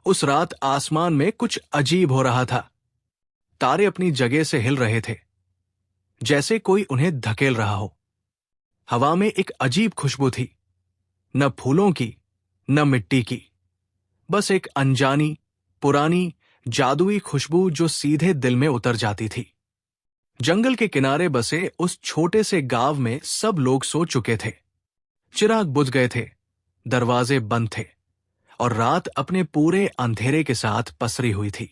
उस रात आसमान में कुछ अजीब हो रहा था। तारे अपनी जगह से हिल रहे थे, जैसे कोई उन्हें धकेल रहा हो। हवा में एक अजीब खुशबू थी, न फूलों की न मिट्टी की, बस एक अनजानी पुरानी जादुई खुशबू जो सीधे दिल में उतर जाती थी। जंगल के किनारे बसे उस छोटे से गांव में सब लोग सो चुके थे। चिराग बुझ गए थे, दरवाजे बंद थे और रात अपने पूरे अंधेरे के साथ पसरी हुई थी।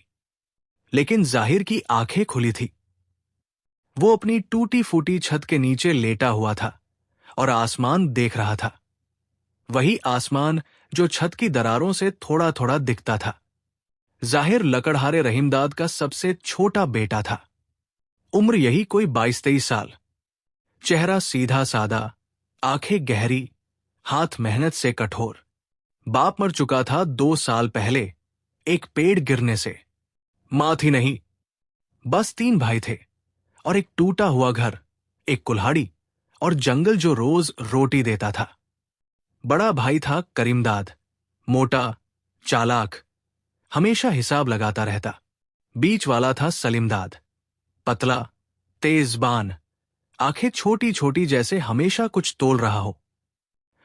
लेकिन जाहिर की आंखें खुली थी। वो अपनी टूटी फूटी छत के नीचे लेटा हुआ था और आसमान देख रहा था। वही आसमान जो छत की दरारों से थोड़ा थोड़ा दिखता था। जाहिर लकड़हारे रहीमदाद का सबसे छोटा बेटा था। उम्र यही कोई 22-23 साल। चेहरा सीधा सादा, आंखें गहरी, हाथ मेहनत से कठोर। बाप मर चुका था 2 साल पहले, एक पेड़ गिरने से। मां थी नहीं। बस 3 भाई थे और एक टूटा हुआ घर, एक कुल्हाड़ी और जंगल जो रोज रोटी देता था। बड़ा भाई था करीमदाद, मोटा, चालाक, हमेशा हिसाब लगाता रहता। बीच वाला था सलीमदाद, पतला, तेजबान, आंखें छोटी छोटी जैसे हमेशा कुछ तोल रहा हो।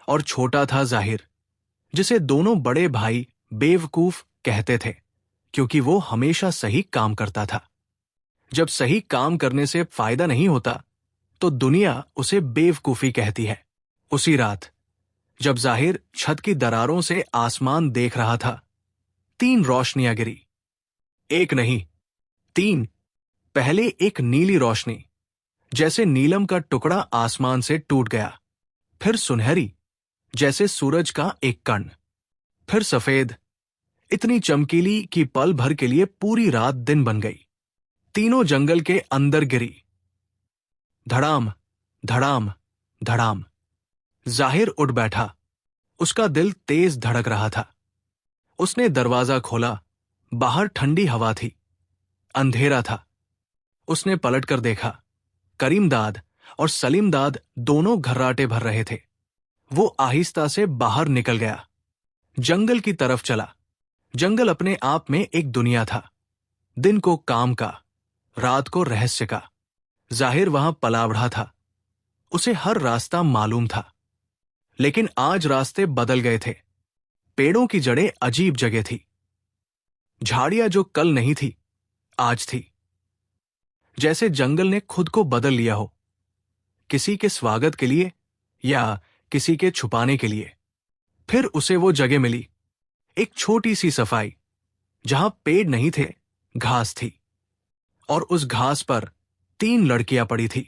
और छोटा था जाहिर, जिसे दोनों बड़े भाई बेवकूफ कहते थे, क्योंकि वो हमेशा सही काम करता था। जब सही काम करने से फायदा नहीं होता तो दुनिया उसे बेवकूफी कहती है। उसी रात जब जाहिर छत की दरारों से आसमान देख रहा था, 3 रोशनियां गिरी। एक नहीं, 3। पहले एक नीली रोशनी, जैसे नीलम का टुकड़ा आसमान से टूट गया। फिर सुनहरी, जैसे सूरज का एक कण। फिर सफेद, इतनी चमकीली कि पल भर के लिए पूरी रात दिन बन गई। तीनों जंगल के अंदर गिरी। धड़ाम, धड़ाम, धड़ाम। जाहिर उठ बैठा। उसका दिल तेज धड़क रहा था। उसने दरवाजा खोला। बाहर ठंडी हवा थी, अंधेरा था। उसने पलटकर देखा। करीमदाद और सलीमदाद दोनों घर्राटे भर रहे थे। वो आहिस्ता से बाहर निकल गया, जंगल की तरफ चला। जंगल अपने आप में एक दुनिया था, दिन को काम का, रात को रहस्य का। जाहिर वहां पलावड़ा था। उसे हर रास्ता मालूम था। लेकिन आज रास्ते बदल गए थे। पेड़ों की जड़ें अजीब जगह थी। झाड़ियां जो कल नहीं थी, आज थी। जैसे जंगल ने खुद को बदल लिया हो, किसी के स्वागत के लिए या किसी के छुपाने के लिए। फिर उसे वो जगह मिली, एक छोटी सी सफाई, जहां पेड़ नहीं थे, घास थी। और उस घास पर 3 लड़कियां पड़ी थी।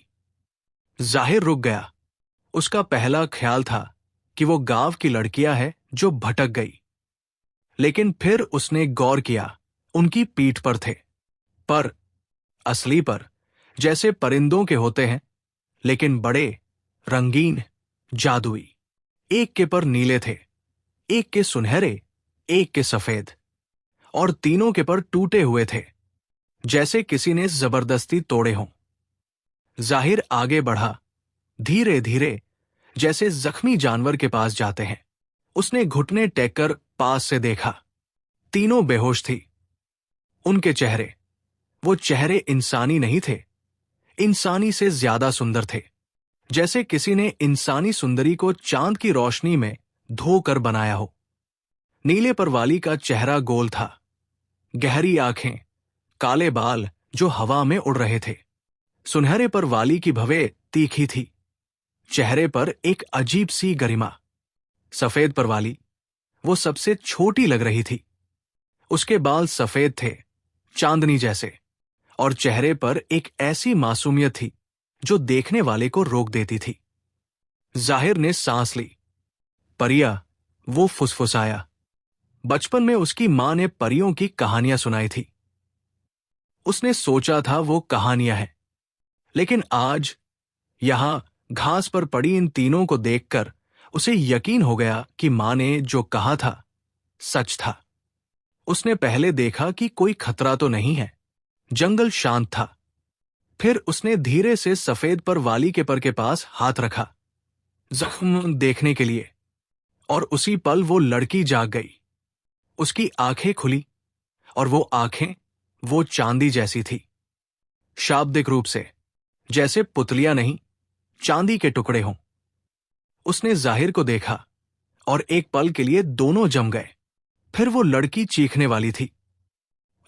जाहिर रुक गया। उसका पहला ख्याल था कि वो गांव की लड़कियां हैं जो भटक गई। लेकिन फिर उसने गौर किया, उनकी पीठ पर थे। पर असली पर, जैसे परिंदों के होते हैं, लेकिन बड़े, रंगीन, जादुई। एक के पर नीले थे, एक के सुनहरे, एक के सफेद, और तीनों के पर टूटे हुए थे, जैसे किसी ने जबरदस्ती तोड़े हों। जाहिर आगे बढ़ा, धीरे धीरे, जैसे जख्मी जानवर के पास जाते हैं। उसने घुटने टेककर पास से देखा। तीनों बेहोश थी। उनके चेहरे, वो चेहरे इंसानी नहीं थे, इंसानी से ज्यादा सुंदर थे। जैसे किसी ने इंसानी सुंदरी को चांद की रोशनी में धोकर बनाया हो। नीले पर वाली का चेहरा गोल था, गहरी आंखें, काले बाल जो हवा में उड़ रहे थे। सुनहरे पर वाली की भवें तीखी थी, चेहरे पर एक अजीब सी गरिमा। सफेद पर वाली, वो सबसे छोटी लग रही थी। उसके बाल सफेद थे, चांदनी जैसे, और चेहरे पर एक ऐसी मासूमियत थी जो देखने वाले को रोक देती थी। जाहिर ने सांस ली। परिया, वो फुसफुसाया। बचपन में उसकी मां ने परियों की कहानियां सुनाई थी। उसने सोचा था वो कहानियां हैं। लेकिन आज यहां घास पर पड़ी इन तीनों को देखकर उसे यकीन हो गया कि मां ने जो कहा था सच था। उसने पहले देखा कि कोई खतरा तो नहीं है। जंगल शांत था। फिर उसने धीरे से सफेद पर वाली के पर के पास हाथ रखा, जख्म देखने के लिए, और उसी पल वो लड़की जाग गई। उसकी आंखें खुली और वो आंखें वो चांदी जैसी थी, शाब्दिक रूप से, जैसे पुतलियां नहीं, चांदी के टुकड़े हों। उसने जाहिर को देखा और एक पल के लिए दोनों जम गए। फिर वो लड़की चीखने वाली थी।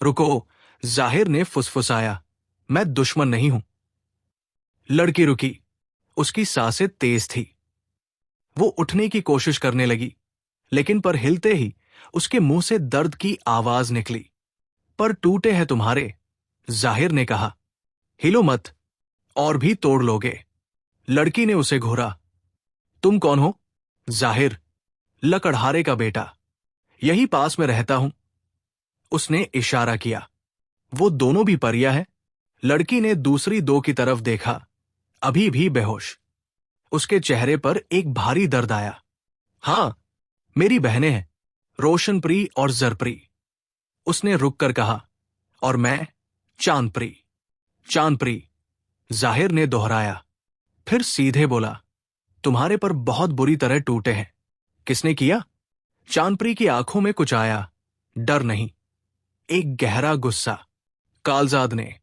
रुको, जाहिर ने फुसफुसाया, मैं दुश्मन नहीं हूं। लड़की रुकी, उसकी सांसें तेज थी। वो उठने की कोशिश करने लगी, लेकिन पर हिलते ही उसके मुंह से दर्द की आवाज निकली। पर टूटे हैं तुम्हारे, जाहिर ने कहा, हिलो मत, और भी तोड़ लोगे। लड़की ने उसे घूरा। तुम कौन हो? जाहिर, लकड़हारे का बेटा, यही पास में रहता हूं। उसने इशारा किया। वो दोनों भी परियां हैं? लड़की ने दूसरी दो की तरफ देखा, अभी भी बेहोश। उसके चेहरे पर एक भारी दर्द आया। हां, मेरी बहनें हैं, रोशनप्री और जरप्री, उसने रुक कर कहा। और मैं चांदप्री। चांदप्री, जाहिर ने दोहराया। फिर सीधे बोला, तुम्हारे पर बहुत बुरी तरह टूटे हैं। किसने किया? चांदप्री की आंखों में कुछ आया, डर नहीं, एक गहरा गुस्सा। कालजाद ने।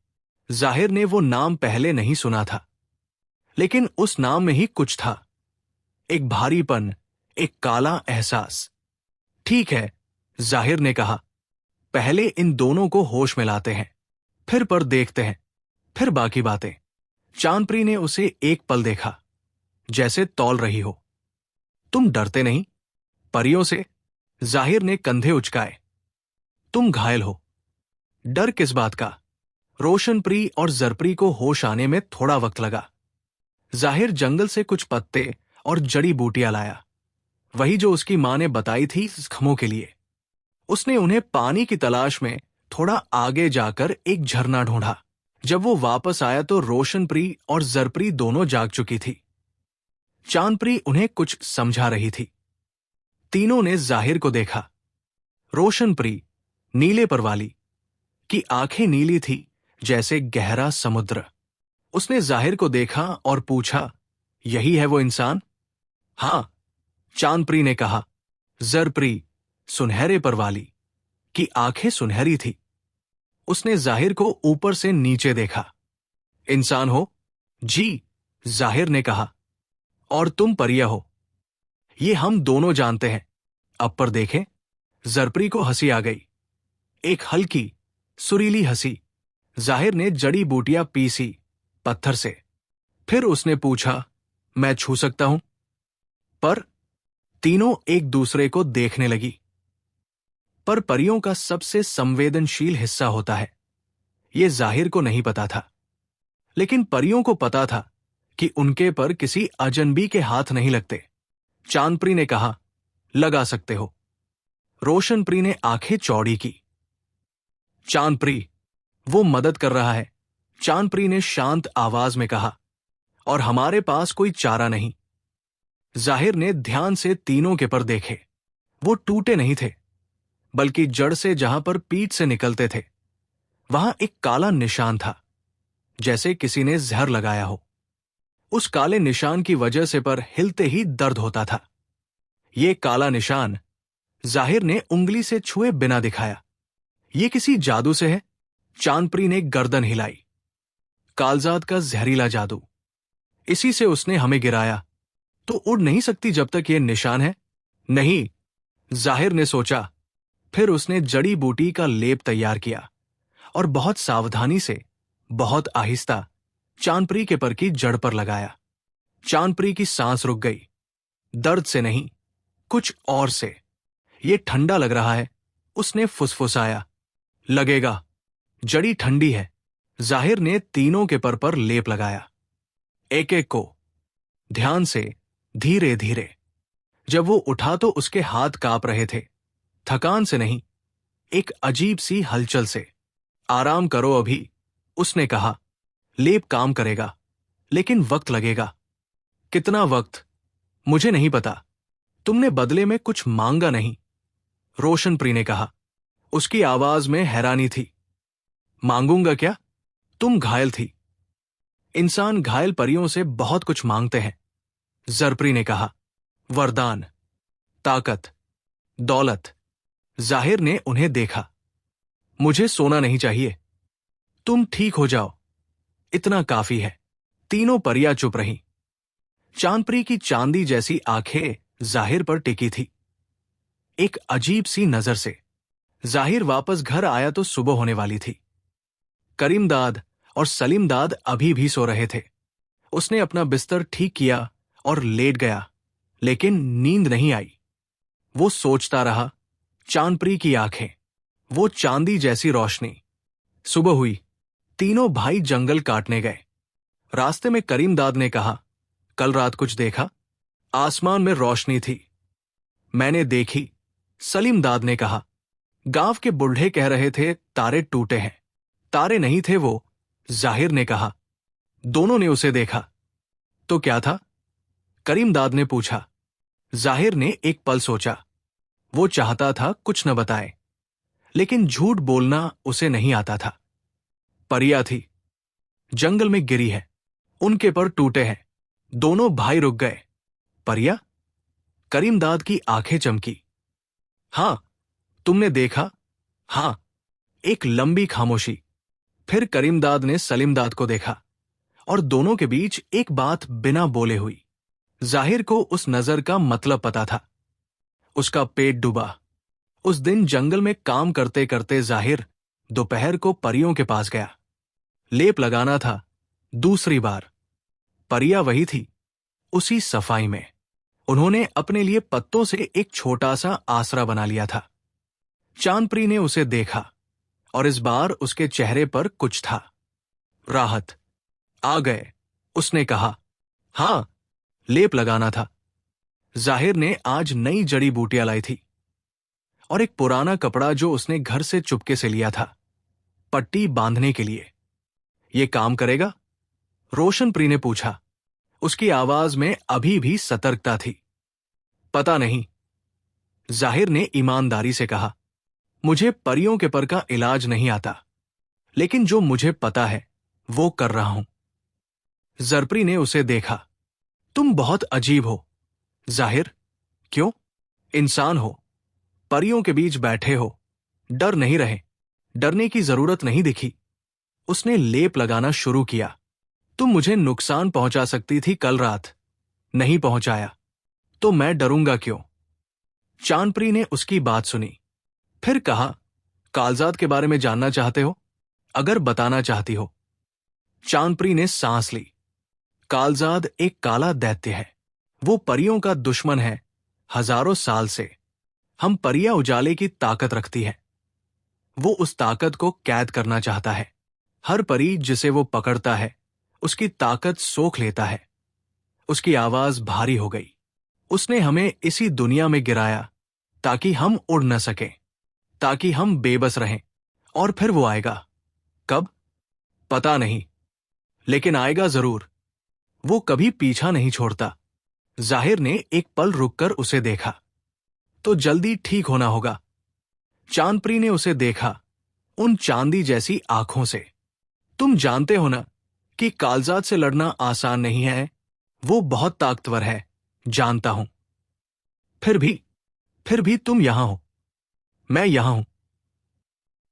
जाहिर ने वो नाम पहले नहीं सुना था, लेकिन उस नाम में ही कुछ था, एक भारीपन, एक काला एहसास। ठीक है, जाहिर ने कहा, पहले इन दोनों को होश में लाते हैं, फिर पर देखते हैं, फिर बाकी बातें। चांदप्री ने उसे एक पल देखा, जैसे तौल रही हो। तुम डरते नहीं? परियों से? जाहिर ने कंधे उचकाए। तुम घायल हो। डर किस बात का? रोशनप्री और जरप्री को होश आने में थोड़ा वक्त लगा। जाहिर जंगल से कुछ पत्ते और जड़ी बूटियां लाया, वही जो उसकी मां ने बताई थी जख्मों के लिए। उसने उन्हें पानी की तलाश में थोड़ा आगे जाकर एक झरना ढूंढा। जब वो वापस आया तो रोशनप्री और जरप्री दोनों जाग चुकी थी। चांदप्री उन्हें कुछ समझा रही थी। तीनों ने जाहिर को देखा। रोशनप्री, नीले पर वाली, की आंखें नीली थी जैसे गहरा समुद्र। उसने जाहिर को देखा और पूछा, यही है वो इंसान? हां, चांदप्री ने कहा। जरप्री, सुनहरे पर वाली, की आंखें सुनहरी थी। उसने जाहिर को ऊपर से नीचे देखा। इंसान हो? जी, जाहिर ने कहा। और तुम परिया हो? ये हम दोनों जानते हैं। अब पर देखें। जरप्री को हंसी आ गई, एक हल्की, सुरीली हंसी। जाहिर ने जड़ी बूटियां पीसी, पत्थर से। फिर उसने पूछा, मैं छू सकता हूं? पर तीनों एक दूसरे को देखने लगी। पर परियों का सबसे संवेदनशील हिस्सा होता है, यह जाहिर को नहीं पता था। लेकिन परियों को पता था कि उनके पर किसी अजनबी के हाथ नहीं लगते। चांदप्री ने कहा, लगा सकते हो। रोशनप्री ने आंखें चौड़ी की। चांदप्री, वो मदद कर रहा है, चांदप्री ने शांत आवाज में कहा, और हमारे पास कोई चारा नहीं। जाहिर ने ध्यान से तीनों के पर देखे। वो टूटे नहीं थे, बल्कि जड़ से जहां पर पीठ से निकलते थे, वहां एक काला निशान था, जैसे किसी ने जहर लगाया हो। उस काले निशान की वजह से पर हिलते ही दर्द होता था। ये काला निशान जाहिर ने उंगली से छुए बिना दिखाया। ये किसी जादू से है? चांदप्री ने गर्दन हिलाई। कालजाद का जहरीला जादू, इसी से उसने हमें गिराया। तो उड़ नहीं सकती जब तक ये निशान है। नहीं, जाहिर ने सोचा। फिर उसने जड़ी बूटी का लेप तैयार किया और बहुत सावधानी से, बहुत आहिस्ता चांदप्री के पर की जड़ पर लगाया। चांदप्री की सांस रुक गई, दर्द से नहीं, कुछ और से। ये ठंडा लग रहा है, उसने फुसफुसाया। लगेगा, जड़ी ठंडी है। जाहिर ने तीनों के पर लेप लगाया, एक एक को, ध्यान से, धीरे धीरे। जब वो उठा तो उसके हाथ कांप रहे थे, थकान से नहीं, एक अजीब सी हलचल से। आराम करो अभी, उसने कहा। लेप काम करेगा, लेकिन वक्त लगेगा। कितना वक्त? मुझे नहीं पता। तुमने बदले में कुछ मांगा नहीं, रोशनप्री ने कहा। उसकी आवाज में हैरानी थी। मांगूंगा क्या? तुम घायल थी। इंसान घायल परियों से बहुत कुछ मांगते हैं, जरप्री ने कहा। वरदान, ताकत, दौलत। जाहिर ने उन्हें देखा। मुझे सोना नहीं चाहिए, तुम ठीक हो जाओ, इतना काफी है। तीनों परियां चुप रहीं। चांदपरी की चांदी जैसी आंखें जाहिर पर टिकी थी, एक अजीब सी नजर से। जाहिर वापस घर आया तो सुबह होने वाली थी। करीमदाद और सलीमदाद अभी भी सो रहे थे। उसने अपना बिस्तर ठीक किया और लेट गया, लेकिन नींद नहीं आई। वो सोचता रहा, चांदपरी की आंखें, वो चांदी जैसी रोशनी। सुबह हुई, तीनों भाई जंगल काटने गए। रास्ते में करीमदाद ने कहा, कल रात कुछ देखा? आसमान में रोशनी थी। मैंने देखी, सलीमदाद ने कहा। गांव के बुढ़े कह रहे थे तारे टूटे हैं। तारे नहीं थे वो, जाहिर ने कहा। दोनों ने उसे देखा। तो क्या था? करीमदाद ने पूछा। जाहिर ने एक पल सोचा। वो चाहता था कुछ न बताए, लेकिन झूठ बोलना उसे नहीं आता था। परिया थी, जंगल में गिरी है, उनके पर टूटे हैं। दोनों भाई रुक गए। परिया? करीमदाद की आंखें चमकी। हां, तुमने देखा? हां। एक लंबी खामोशी। फिर करीमदाद ने सलीमदाद को देखा और दोनों के बीच एक बात बिना बोले हुई। जाहिर को उस नजर का मतलब पता था। उसका पेट डूबा। उस दिन जंगल में काम करते करते जाहिर दोपहर को परियों के पास गया। लेप लगाना था, दूसरी बार। परिया वही थी, उसी सफाई में। उन्होंने अपने लिए पत्तों से एक छोटा सा आसरा बना लिया था। चांदपरी ने उसे देखा और इस बार उसके चेहरे पर कुछ था। राहत। आ गए, उसने कहा। हां, लेप लगाना था। जाहिर ने आज नई जड़ी बूटियां लाई थी और एक पुराना कपड़ा जो उसने घर से चुपके से लिया था, पट्टी बांधने के लिए। ये काम करेगा? रोशनप्री ने पूछा। उसकी आवाज में अभी भी सतर्कता थी। पता नहीं, जाहिर ने ईमानदारी से कहा। मुझे परियों के पर का इलाज नहीं आता, लेकिन जो मुझे पता है वो कर रहा हूं। जरप्री ने उसे देखा। तुम बहुत अजीब हो, जाहिर। क्यों? इंसान हो, परियों के बीच बैठे हो, डर नहीं रहे। डरने की जरूरत नहीं दिखी। उसने लेप लगाना शुरू किया। तुम मुझे नुकसान पहुंचा सकती थी कल रात, नहीं पहुंचाया, तो मैं डरूंगा क्यों? चांदपरी ने उसकी बात सुनी, फिर कहा, कालजात के बारे में जानना चाहते हो? अगर बताना चाहती हो। चांदपरी ने सांस ली। कालजाद एक काला दैत्य है। वो परियों का दुश्मन है, हजारों साल से। हम परियां उजाले की ताकत रखती है। वो उस ताकत को कैद करना चाहता है। हर परी जिसे वो पकड़ता है, उसकी ताकत सोख लेता है। उसकी आवाज भारी हो गई। उसने हमें इसी दुनिया में गिराया ताकि हम उड़ न सकें, ताकि हम बेबस रहें। और फिर वो आएगा। कब? पता नहीं, लेकिन आएगा जरूर। वो कभी पीछा नहीं छोड़ता। जाहिर ने एक पल रुककर उसे देखा। तो जल्दी ठीक होना होगा। चांदपरी ने उसे देखा, उन चांदी जैसी आंखों से। तुम जानते हो ना कि कालजात से लड़ना आसान नहीं है। वो बहुत ताकतवर है, जानता हूं। फिर भी तुम यहां हो, मैं यहां हूं।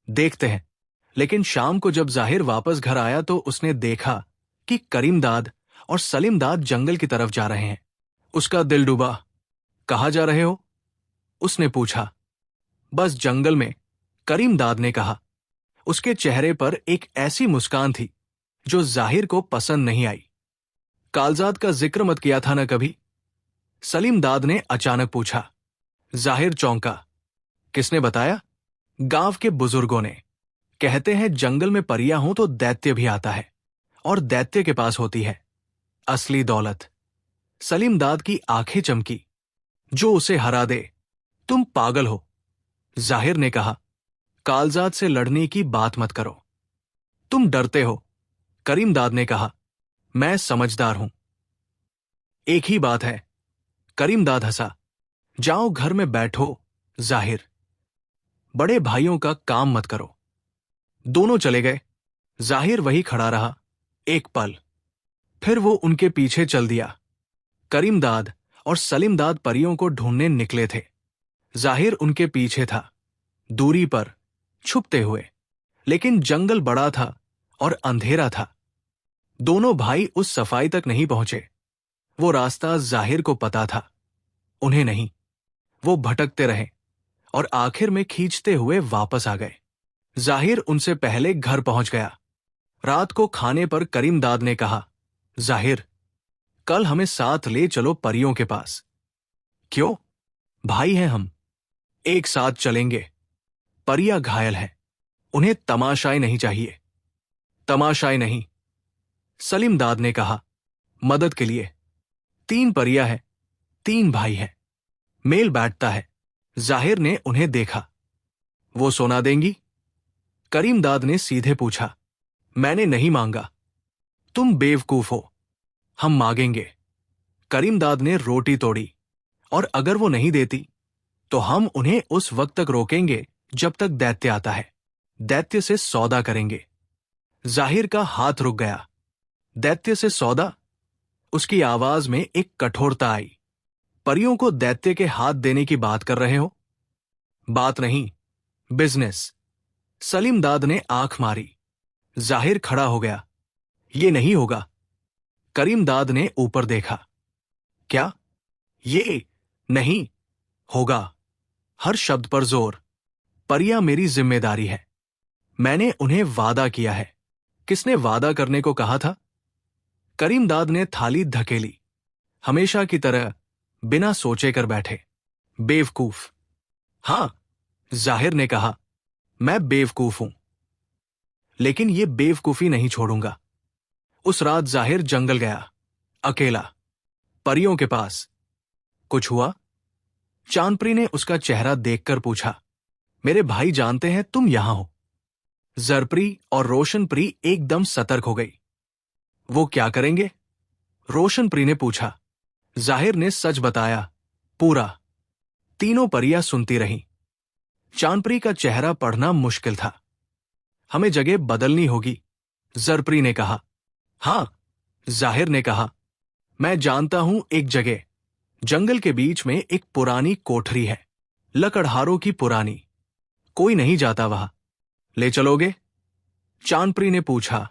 देखते हैं। लेकिन शाम को जब जाहिर वापस घर आया तो उसने देखा कि करीमदाद और सलीमदाद जंगल की तरफ जा रहे हैं। उसका दिल डूबा। कहाँ जा रहे हो? उसने पूछा। बस जंगल में, करीमदाद ने कहा। उसके चेहरे पर एक ऐसी मुस्कान थी जो जाहिर को पसंद नहीं आई। कालजात का जिक्र मत किया था ना कभी? सलीमदाद ने अचानक पूछा। जाहिर चौंका। किसने बताया? गांव के बुजुर्गों ने। कहते हैं जंगल में परियां हो तो दैत्य भी आता है, और दैत्य के पास होती है असली दौलत। सलीमदाद की आंखें चमकी। जो उसे हरा दे। तुम पागल हो, जाहिर ने कहा। कालजात से लड़ने की बात मत करो। तुम डरते हो, करीमदाद ने कहा। मैं समझदार हूं। एक ही बात है, करीमदाद हंसा। जाओ घर में बैठो, जाहिर। बड़े भाइयों का काम मत करो। दोनों चले गए। जाहिर वही खड़ा रहा एक पल, फिर वो उनके पीछे चल दिया। करीमदाद और सलीमदाद परियों को ढूंढने निकले थे। जाहिर उनके पीछे था। दूरी पर, छुपते हुए। लेकिन जंगल बड़ा था और अंधेरा था। दोनों भाई उस सफाई तक नहीं पहुंचे। वो रास्ता जाहिर को पता था, उन्हें नहीं। वो भटकते रहे और आखिर में खींचते हुए वापस आ गए। जाहिर उनसे पहले घर पहुंच गया। रात को खाने पर करीमदाद ने कहा, जाहिर, कल हमें साथ ले चलो परियों के पास। क्यों? भाई हैं हम, एक साथ चलेंगे। परियां घायल हैं, उन्हें तमाशाएं नहीं चाहिए। तमाशाएं नहीं, सलीम दाद ने कहा, मदद के लिए। 3 परियां हैं, 3 भाई हैं, मेल बैठता है। जाहिर ने उन्हें देखा। वो सोना देंगी? करीमदाद ने सीधे पूछा। मैंने नहीं मांगा। तुम बेवकूफ हो, हम मांगेंगे। करीमदाद ने रोटी तोड़ी। और अगर वो नहीं देती तो हम उन्हें उस वक्त तक रोकेंगे जब तक दैत्य आता है। दैत्य से सौदा करेंगे। जाहिर का हाथ रुक गया। दैत्य से सौदा? उसकी आवाज में एक कठोरता आई। परियों को दैत्य के हाथ देने की बात कर रहे हो? बात नहीं, बिजनेस। सलीम दाद ने आंख मारी। जाहिर खड़ा हो गया। ये नहीं होगा। करीम दाद ने ऊपर देखा। क्या? ये नहीं होगा। हर शब्द पर जोर। परियां मेरी जिम्मेदारी है। मैंने उन्हें वादा किया है। किसने वादा करने को कहा था? करीमदाद ने थाली धकेली। हमेशा की तरह बिना सोचे कर बैठे। बेवकूफ। हां, जाहिर ने कहा, मैं बेवकूफ हूं, लेकिन ये बेवकूफी नहीं छोड़ूंगा। उस रात जाहिर जंगल गया, अकेला, परियों के पास। कुछ हुआ? चांदप्री ने उसका चेहरा देखकर पूछा। मेरे भाई जानते हैं तुम यहां हो। जरप्री और रोशनप्री एकदम सतर्क हो गई। वो क्या करेंगे? रोशनप्री ने पूछा। जाहिर ने सच बताया, पूरा। तीनों परियां सुनती रहीं। चांदप्री का चेहरा पढ़ना मुश्किल था। हमें जगह बदलनी होगी, जरप्री ने कहा। हां, जाहिर ने कहा, मैं जानता हूं एक जगह। जंगल के बीच में एक पुरानी कोठरी है, लकड़हारों की पुरानी। कोई नहीं जाता वहां। ले चलोगे? चांदप्री ने पूछा।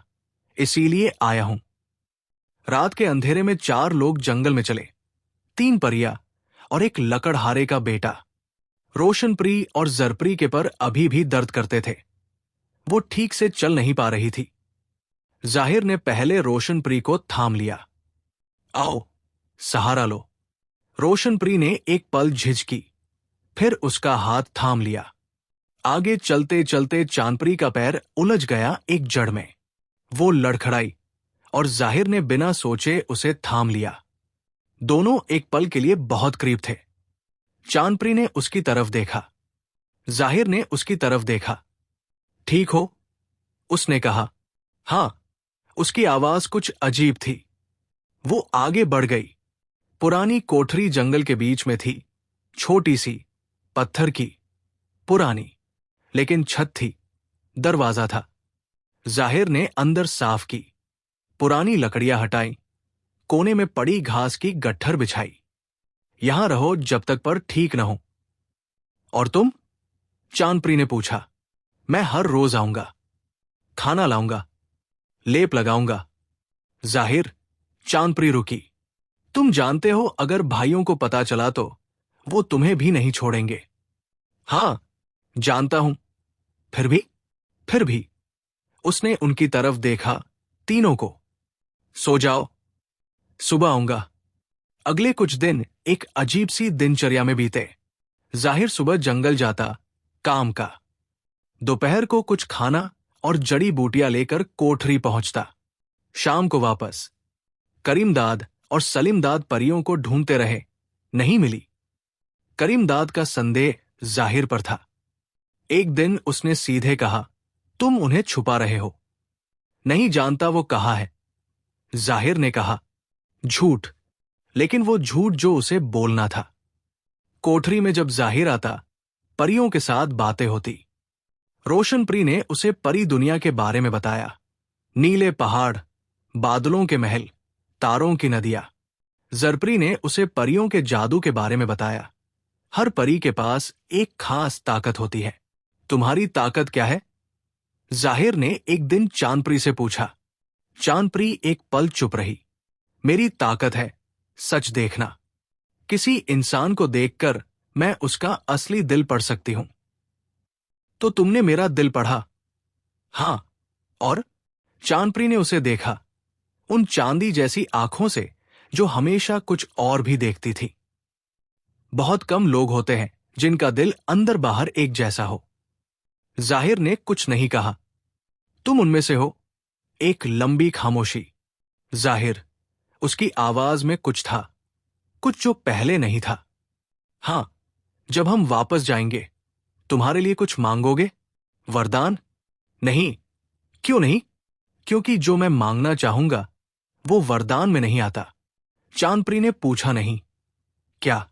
इसीलिए आया हूं। रात के अंधेरे में 4 लोग जंगल में चले। 3 परियां और एक लकड़हारे का बेटा। रोशनप्री और जरप्री के पर अभी भी दर्द करते थे। वो ठीक से चल नहीं पा रही थी। जाहिर ने पहले रोशनप्री को थाम लिया। आओ, सहारा लो। रोशनप्री ने एक पल झिझकी, फिर उसका हाथ थाम लिया। आगे चलते चलते चांदप्री का पैर उलझ गया एक जड़ में। वो लड़खड़ाई और जाहिर ने बिना सोचे उसे थाम लिया। दोनों एक पल के लिए बहुत करीब थे। चांदप्री ने उसकी तरफ देखा। जाहिर ने उसकी तरफ देखा। ठीक हो? उसने कहा। हां। उसकी आवाज कुछ अजीब थी। वो आगे बढ़ गई। पुरानी कोठरी जंगल के बीच में थी, छोटी सी, पत्थर की, पुरानी, लेकिन छत थी, दरवाजा था। जाहिर ने अंदर साफ की, पुरानी लकड़ियां हटाई, कोने में पड़ी घास की गट्ठर बिछाई। यहां रहो जब तक पर ठीक न हो। और तुम? चांदप्री ने पूछा। मैं हर रोज आऊंगा, खाना लाऊंगा, लेप लगाऊंगा। जाहिर, चांदप्री रुकी। तुम जानते हो अगर भाइयों को पता चला तो वो तुम्हें भी नहीं छोड़ेंगे। हां, जानता हूं। फिर भी उसने उनकी तरफ देखा, तीनों को। सो जाओ, सुबह आऊंगा। अगले कुछ दिन एक अजीब सी दिनचर्या में बीते। जाहिर सुबह जंगल जाता, काम का। दोपहर को कुछ खाना और जड़ी बूटियां लेकर कोठरी पहुंचता। शाम को वापस। करीमदाद और सलीमदाद परियों को ढूंढते रहे, नहीं मिली। करीमदाद का संदेह जाहिर पर था। एक दिन उसने सीधे कहा, तुम उन्हें छुपा रहे हो। नहीं जानता वो कहाँ है। जाहिर ने कहा, झूठ। लेकिन वो झूठ जो उसे बोलना था। कोठरी में जब जाहिर आता, परियों के साथ बातें होती। रोशनप्री ने उसे परी दुनिया के बारे में बताया। नीले पहाड़, बादलों के महल, तारों की नदियां। जरप्री ने उसे परियों के जादू के बारे में बताया। हर परी के पास एक खास ताकत होती है। तुम्हारी ताकत क्या है? जाहिर ने एक दिन चांदपरी से पूछा। चांदपरी एक पल चुप रही। मेरी ताकत है सच देखना। किसी इंसान को देखकर मैं उसका असली दिल पढ़ सकती हूं। तो तुमने मेरा दिल पढ़ा? हां। और? चांदपरी ने उसे देखा, उन चांदी जैसी आंखों से जो हमेशा कुछ और भी देखती थी। बहुत कम लोग होते हैं जिनका दिल अंदर बाहर एक जैसा हो। जाहिर ने कुछ नहीं कहा। तुम उनमें से हो। एक लंबी खामोशी। जाहिर, उसकी आवाज में कुछ था, कुछ जो पहले नहीं था। हां, जब हम वापस जाएंगे तुम्हारे लिए कुछ मांगोगे? वरदान? नहीं। क्यों नहीं? क्योंकि जो मैं मांगना चाहूंगा वो वरदान में नहीं आता। चांदपरी ने पूछा नहीं। क्या?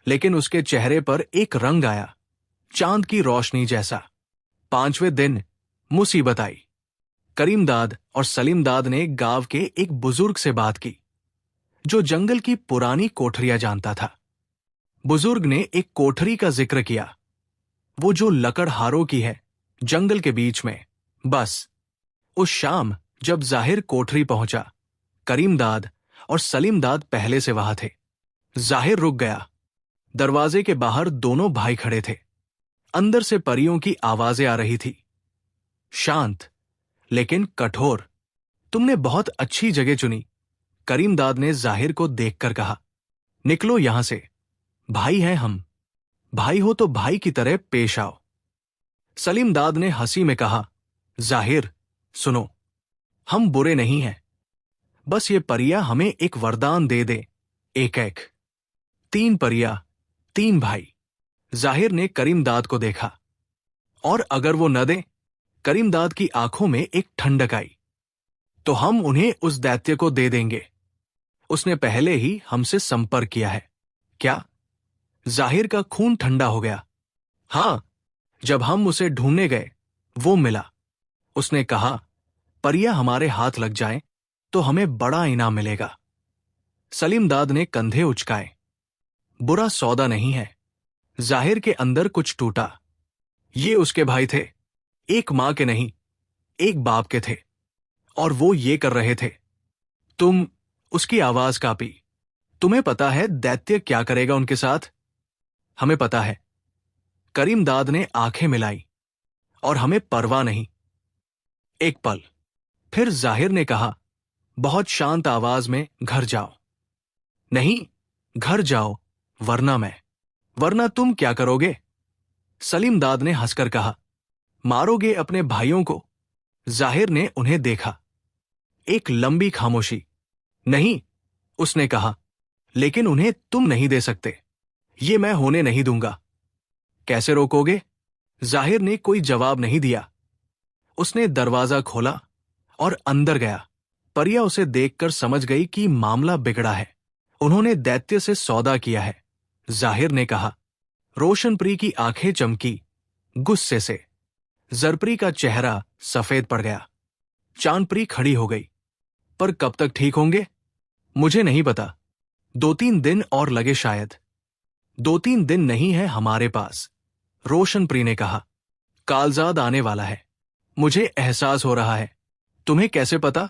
लेकिन उसके चेहरे पर एक रंग आया, चांद की रोशनी जैसा। 5वें दिन मुसीबत आई। करीमदाद और सलीमदाद ने गांव के एक बुजुर्ग से बात की जो जंगल की पुरानी कोठरियां जानता था। बुजुर्ग ने एक कोठरी का जिक्र किया, वो जो लकड़हारों की है, जंगल के बीच में। बस उस शाम जब जाहिर कोठरी पहुंचा, करीमदाद और सलीमदाद पहले से वहां थे। जाहिर रुक गया। दरवाजे के बाहर दोनों भाई खड़े थे। अंदर से परियों की आवाजें आ रही थी, शांत लेकिन कठोर। तुमने बहुत अच्छी जगह चुनी, करीमदाद ने जाहिर को देखकर कहा। निकलो यहां से, भाई हैं हम। भाई हो तो भाई की तरह पेश आओ। सलीमदाद ने हंसी में कहा, जाहिर सुनो, हम बुरे नहीं हैं। बस ये परियां हमें एक वरदान दे दे, एक एक। 3 परियां, 3 भाई। जाहिर ने करीमदाद को देखा। और अगर वो न दे? करीमदाद की आंखों में एक ठंडक आई। तो हम उन्हें उस दैत्य को दे देंगे। उसने पहले ही हमसे संपर्क किया है। क्या? जाहिर का खून ठंडा हो गया। हां, जब हम उसे ढूंढने गए वो मिला। उसने कहा, परियां हमारे हाथ लग जाएं तो हमें बड़ा इनाम मिलेगा। सलीमदाद ने कंधे उचकाए। बुरा सौदा नहीं है। जाहिर के अंदर कुछ टूटा। ये उसके भाई थे, एक मां के नहीं, एक बाप के थे। और वो ये कर रहे थे। तुम? उसकी आवाज कांपी। तुम्हें पता है दैत्य क्या करेगा उनके साथ? हमें पता है। करीमदाद ने आंखें मिलाई। और हमें परवाह नहीं। एक पल फिर जाहिर ने कहा, बहुत शांत आवाज में, घर जाओ। नहीं, घर जाओ, वरना तुम क्या करोगे? सलीमदाद ने हंसकर कहा, मारोगे अपने भाइयों को। जाहिर ने उन्हें देखा। एक लंबी खामोशी। नहीं, उसने कहा, लेकिन उन्हें तुम नहीं दे सकते। ये मैं होने नहीं दूंगा। कैसे रोकोगे? जाहिर ने कोई जवाब नहीं दिया। उसने दरवाजा खोला और अंदर गया। परिया उसे देखकर समझ गई कि मामला बिगड़ा है। उन्होंने दैत्य से सौदा किया है। जाहिर ने कहा। रोशनप्री की आंखें चमकी गुस्से से। जरप्री का चेहरा सफेद पड़ गया। चांदप्री खड़ी हो गई। पर कब तक ठीक होंगे? मुझे नहीं पता। 2-3 दिन और लगे शायद। 2-3 दिन नहीं है हमारे पास, रोशनप्री ने कहा। कालजाद आने वाला है। मुझे एहसास हो रहा है। तुम्हें कैसे पता?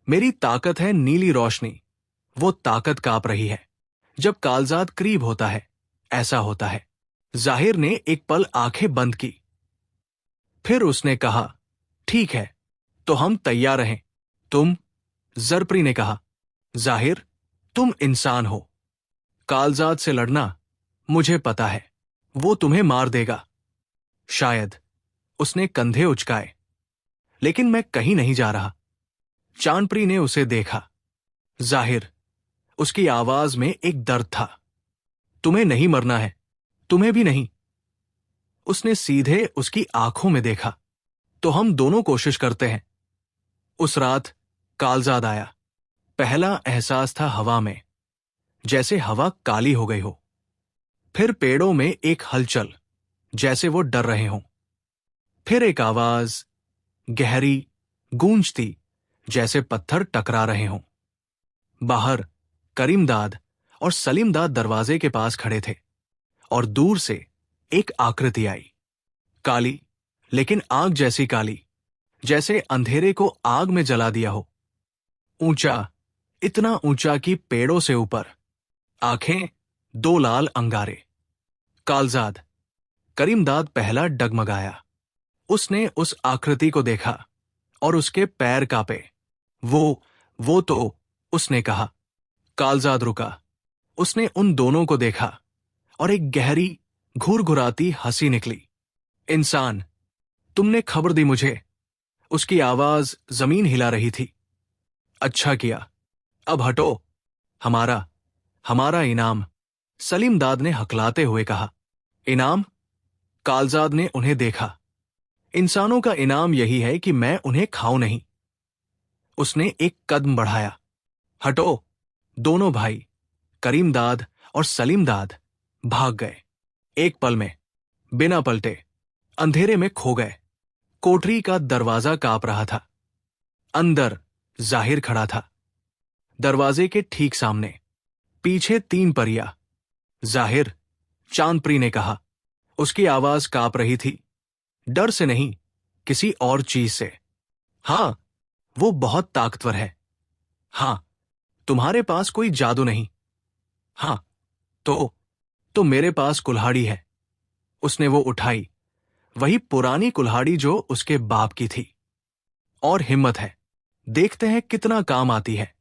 मेरी ताकत है नीली रोशनी। वो ताकत कांप रही है। जब कालजाद करीब होता है ऐसा होता है। जाहिर ने एक पल आंखें बंद की। फिर उसने कहा, ठीक है, तो हम तैयार हैं। तुम? जरप्री ने कहा। जाहिर, तुम इंसान हो। कालजाद से लड़ना, मुझे पता है, वो तुम्हें मार देगा। शायद। उसने कंधे उचकाए। लेकिन मैं कहीं नहीं जा रहा। चांदप्री ने उसे देखा। जाहिर, उसकी आवाज में एक दर्द था। तुम्हें नहीं मरना है, तुम्हें भी नहीं। उसने सीधे उसकी आंखों में देखा। तो हम दोनों कोशिश करते हैं। उस रात कालजाद आया। पहला एहसास था हवा में, जैसे हवा काली हो गई हो। फिर पेड़ों में एक हलचल, जैसे वो डर रहे हों। फिर एक आवाज, गहरी, गूंजती, जैसे पत्थर टकरा रहे हों। बाहर करीमदाद और सलीमदाद दरवाजे के पास खड़े थे और दूर से एक आकृति आई। काली, लेकिन आग जैसी काली, जैसे अंधेरे को आग में जला दिया हो। ऊंचा, इतना ऊंचा कि पेड़ों से ऊपर। आंखें, दो लाल अंगारे। कालजाद। करीमदाद पहला डगमगाया। उसने उस आकृति को देखा और उसके पैर कांपे। वो तो, उसने कहा। कालजाद रुका। उसने उन दोनों को देखा और एक गहरी, घुरघुराती हंसी निकली। इंसान, तुमने खबर दी मुझे। उसकी आवाज जमीन हिला रही थी। अच्छा किया। अब हटो। हमारा हमारा इनाम, सलीम दाद ने हकलाते हुए कहा। इनाम? कालजाद ने उन्हें देखा। इंसानों का इनाम यही है कि मैं उन्हें खाऊं नहीं। उसने एक कदम बढ़ाया। हटो। दोनों भाई, करीमदाद और सलीम दाद, भाग गए। एक पल में, बिना पलटे, अंधेरे में खो गए। कोठरी का दरवाजा कांप रहा था। अंदर जाहिर खड़ा था। दरवाजे के ठीक सामने, पीछे 3 परियां। जाहिर, चांदप्री ने कहा। उसकी आवाज कांप रही थी। डर से नहीं, किसी और चीज से। हां, वो बहुत ताकतवर है। हां, तुम्हारे पास कोई जादू नहीं। हां, तो मेरे पास कुल्हाड़ी है। उसने वो उठाई, वही पुरानी कुल्हाड़ी जो उसके बाप की थी। और हिम्मत है, देखते हैं कितना काम आती है।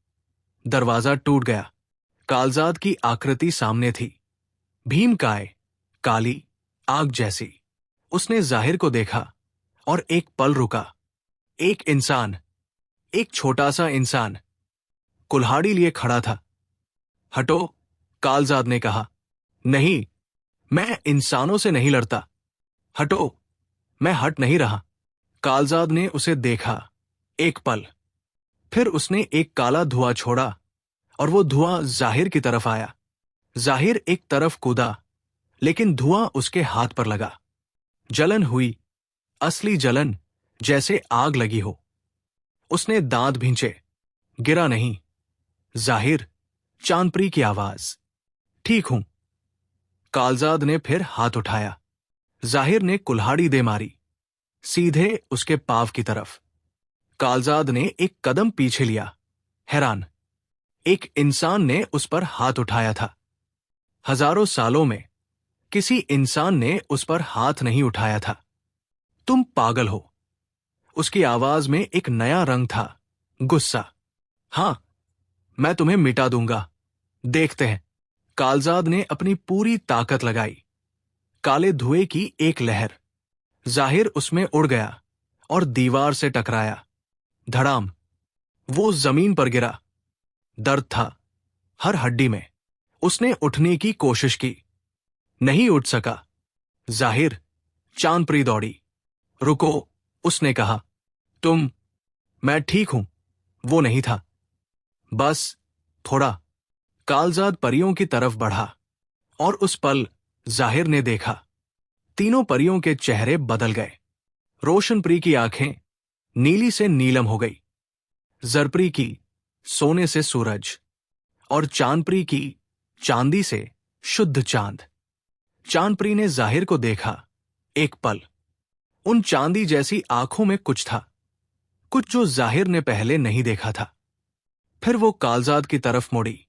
दरवाजा टूट गया। कालजाद की आकृति सामने थी। भीमकाय, काली, आग जैसी। उसने जाहिर को देखा और एक पल रुका। एक इंसान, एक छोटा सा इंसान, कुल्हाड़ी लिए खड़ा था। हटो, कालजाद ने कहा। नहीं, मैं इंसानों से नहीं लड़ता। हटो। मैं हट नहीं रहा। कालजाद ने उसे देखा। एक पल, फिर उसने एक काला धुआं छोड़ा और वो धुआं जाहिर की तरफ आया। जाहिर एक तरफ कूदा, लेकिन धुआं उसके हाथ पर लगा। जलन हुई, असली जलन, जैसे आग लगी हो। उसने दांत भींचे, गिरा नहीं। जाहिर, चांदप्री की आवाज। ठीक हूं। कालजाद ने फिर हाथ उठाया। जाहिर ने कुल्हाड़ी दे मारी, सीधे उसके पांव की तरफ। कालजाद ने एक कदम पीछे लिया, हैरान। एक इंसान ने उस पर हाथ उठाया था। हजारों सालों में किसी इंसान ने उस पर हाथ नहीं उठाया था। तुम पागल हो। उसकी आवाज में एक नया रंग था, गुस्सा। हां, मैं तुम्हें मिटा दूंगा। देखते हैं। कालजाद ने अपनी पूरी ताकत लगाई। काले धुएं की एक लहर। जाहिर उसमें उड़ गया और दीवार से टकराया। धड़ाम। वो जमीन पर गिरा। दर्द था हर हड्डी में। उसने उठने की कोशिश की, नहीं उठ सका। जाहिर, चांदप्री दौड़ी। रुको, उसने कहा। मैं ठीक हूं। वो नहीं था। बस थोड़ा। कालजाद परियों की तरफ बढ़ा और उस पल जाहिर ने देखा। तीनों परियों के चेहरे बदल गए। रोशनप्री की आंखें नीली से नीलम हो गई, जरप्री की सोने से सूरज, और चांदप्री की चांदी से शुद्ध चांद। चांदप्री ने जाहिर को देखा। एक पल, उन चांदी जैसी आंखों में कुछ था, कुछ जो जाहिर ने पहले नहीं देखा था। फिर वो कालजाद की तरफ मुड़ी।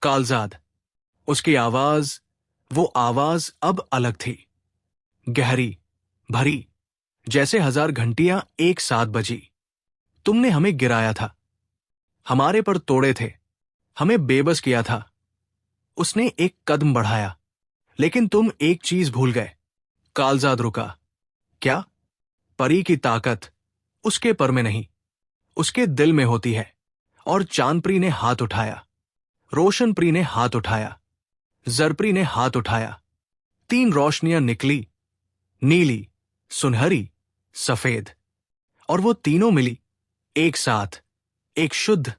कालजाद। उसकी आवाज, वो आवाज अब अलग थी। गहरी, भरी, जैसे 1000 घंटियां एक साथ बजी। तुमने हमें गिराया था, हमारे पर तोड़े थे, हमें बेबस किया था। उसने एक कदम बढ़ाया, लेकिन तुम एक चीज भूल गए। कालजाद रुका। क्या? परी की ताकत उसके पर में नहीं, उसके दिल में होती है। और चांदप्री ने हाथ उठाया, रोशनप्री ने हाथ उठाया, जरप्री ने हाथ उठाया। 3 रोशनियां निकली, नीली, सुनहरी, सफेद। और वो तीनों मिली एक साथ, एक शुद्ध,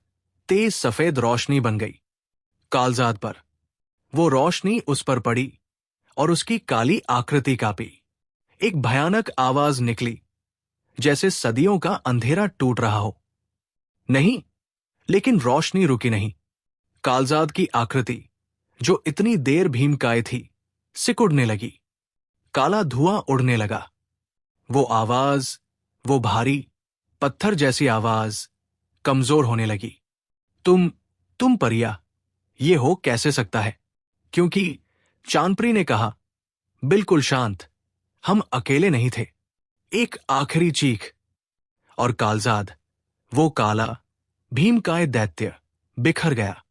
तेज सफेद रोशनी बन गई। कालजाद पर वो रोशनी उस पर पड़ी और उसकी काली आकृति कांपी। एक भयानक आवाज निकली, जैसे सदियों का अंधेरा टूट रहा हो। नहीं, लेकिन रोशनी रुकी नहीं। कालजाद की आकृति, जो इतनी देर भीमकाय थी, सिकुड़ने लगी। काला धुआं उड़ने लगा। वो आवाज, वो भारी पत्थर जैसी आवाज कमजोर होने लगी। तुम परिया, ये हो कैसे सकता है? क्योंकि चांदपरी ने कहा, बिल्कुल शांत, हम अकेले नहीं थे। एक आखिरी चीख, और कालजाद, वो काला भीमकाय दैत्य बिखर गया।